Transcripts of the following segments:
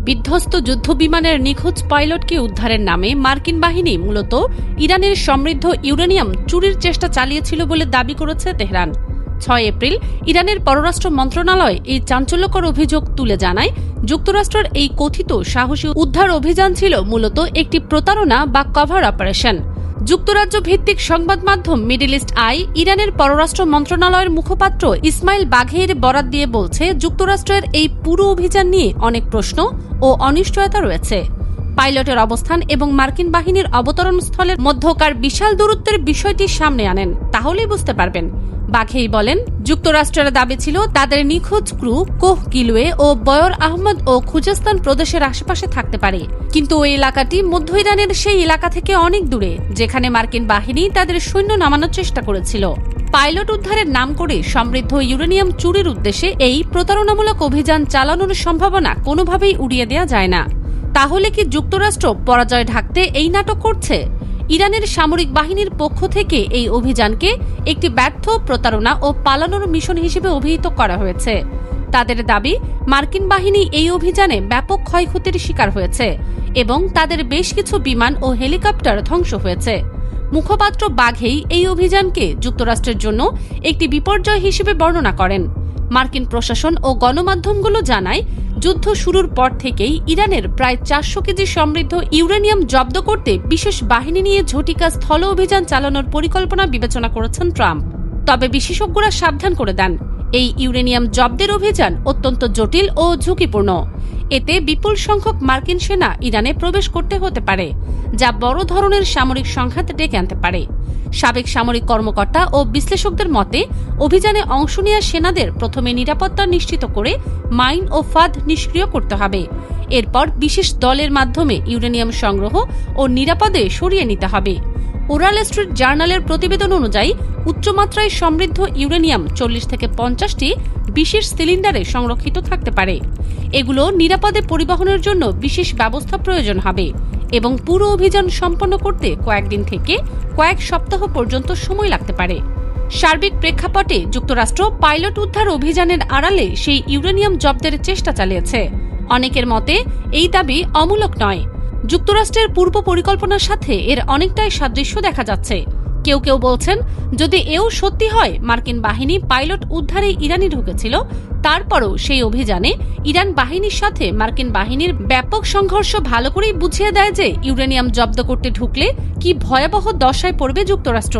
বিধ্বস্ত যুদ্ধবিমানের নিখোঁজ পাইলটকে উদ্ধারের নামে মার্কিন বাহিনী মূলত ইরানের সমৃদ্ধ ইউরেনিয়াম চুরির চেষ্টা চালিয়েছিল বলে দাবি করেছে তেহরান। ৬ এপ্রিল ইরানের পররাষ্ট্র মন্ত্রণালয় এই চাঞ্চল্যকর অভিযোগ তুলে জানায়, যুক্তরাষ্ট্রের এই কথিত সাহসী উদ্ধার অভিযান ছিল মূলত একটি প্রতারণা বা কভার অপারেশন। যুক্তরাজ্য ভিত্তিক সংবাদ মাধ্যম মিডল ইস্ট আই ইরানের পররাষ্ট্র মন্ত্রণালয়ের মুখপাত্র ইসমাইল বাঘেইর বরাত দিয়ে বলছে, যুক্তরাষ্ট্রের এই পুরো অভিযান নিয়ে অনেক প্রশ্ন ও অনিশ্চয়তা রয়েছে। পাইলটের অবস্থান এবং মার্কিন বাহিনীর অবতরণ স্থলের মধ্যকার বিশাল দূরত্বের বিষয়টি সামনে আনেন, তাহলেই বুঝতে পারবেন। বাঘেই বলেন, যুক্তরাষ্ট্রের দাবি ছিল তাদের নিখোঁজ ক্রু কোহ গিলওয়ে ও বয়র আহমদ ও খুজেস্তান প্রদেশের আশেপাশে থাকতে পারে, কিন্তু ওই এলাকাটি মধ্য ইরানের সেই এলাকা থেকে অনেক দূরে, যেখানে মার্কিন বাহিনী তাদের সৈন্য নামানোর চেষ্টা করেছিল। পাইলট উদ্ধারের নাম করে সমৃদ্ধ ইউরেনিয়াম চুরির উদ্দেশ্যে এই প্রতারণামূলক অভিযান চালানোর সম্ভাবনা কোনোভাবেই উড়িয়ে দেওয়া যায় না। তাহলে কি যুক্তরাষ্ট্র পরাজয় ঢাকতে এই নাটক করছে? ইরানের সামরিক বাহিনীর পক্ষ থেকে এই অভিযানকে একটি ব্যর্থ প্রতারণা ও পালানোর মিশন হিসেবে অভিহিত করা হয়েছে। তাদের দাবি, মার্কিন বাহিনী এই অভিযানে ব্যাপক ক্ষয়ক্ষতির শিকার হয়েছে এবং তাদের বেশ কিছু বিমান ও হেলিকপ্টার ধ্বংস হয়েছে। মুখপাত্র বাঘেই এই অভিযানকে যুক্তরাষ্ট্রের জন্য একটি বিপর্যয় হিসেবে বর্ণনা করেন। মার্কিন প্রশাসন ও গণমাধ্যমগুলো জানায়, যুদ্ধ শুরুর পর থেকেই ইরানের প্রায় ৪০০ কেজি সমৃদ্ধ ইউরেনিয়াম জব্দ করতে বিশেষ বাহিনী নিয়ে ঝটিকা স্থল অভিযান চালানোর পরিকল্পনা বিবেচনা করেছেন ট্রাম্প। তবে বিশেষজ্ঞরা সাবধান করে দেন, এই ইউরেনিয়াম জব্দের অভিযান অত্যন্ত জটিল ও ঝুঁকিপূর্ণ। এতে বিপুল সংখ্যক মার্কিন সেনা ইরানে প্রবেশ করতে হতে পারে, যা বড় ধরনের সামরিক সংঘাত ডেকে আনতে পারে। সাবেক সামরিক কর্মকর্তা ও বিশ্লেষকদের মতে, অভিযানে অংশ নেওয়া সেনাদের প্রথমে নিরাপত্তা নিশ্চিত করে মাইন ও ফাঁদ নিষ্ক্রিয় করতে হবে। এরপর বিশেষ দলের মাধ্যমে ইউরেনিয়াম সংগ্রহ ও নিরাপদে সরিয়ে নিতে হবে। ওরাল স্ট্রিট জার্নালের প্রতিবেদন অনুযায়ী, উচ্চমাত্রায় সমৃদ্ধ ইউরেনিয়াম ৪০ থেকে ৫০টি বিশেষ সিলিন্ডারে সংরক্ষিত থাকতে পারে। এগুলো নিরাপদে পরিবহনের জন্য বিশেষ ব্যবস্থা প্রয়োজন হবে এবং পুরো অভিযান সম্পন্ন করতে কয়েকদিন থেকে কয়েক সপ্তাহ পর্যন্ত সময় লাগতে পারে। সার্বিক প্রেক্ষাপটে যুক্তরাষ্ট্র পাইলট উদ্ধার অভিযানের আড়ালে সেই ইউরেনিয়াম জব্দের চেষ্টা চালিয়েছে। অনেকের মতে এই দাবি অমূলক নয়। যুক্তরাষ্ট্রের পূর্ব পরিকল্পনার সাথে এর অনেকটাই সাদৃশ্য দেখা যাচ্ছে। কেউ কেউ বলছেন, যদি এও সত্যি হয় মার্কিন বাহিনী পাইলট উদ্ধারে ইরানে ঢুকেছিল, তারপরও সেই অভিযানে ইরান বাহিনীর সাথে মার্কিন বাহিনীর ব্যাপক সংঘর্ষ ভালো করেই বুঝিয়ে দেয় যে ইউরেনিয়াম জব্দ করতে ঢুকলে কি ভয়াবহ দশায় পড়বে যুক্তরাষ্ট্র।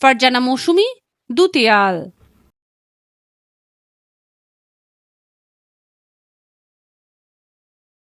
ফারজানা মৌসুমী, দুতিয়াল।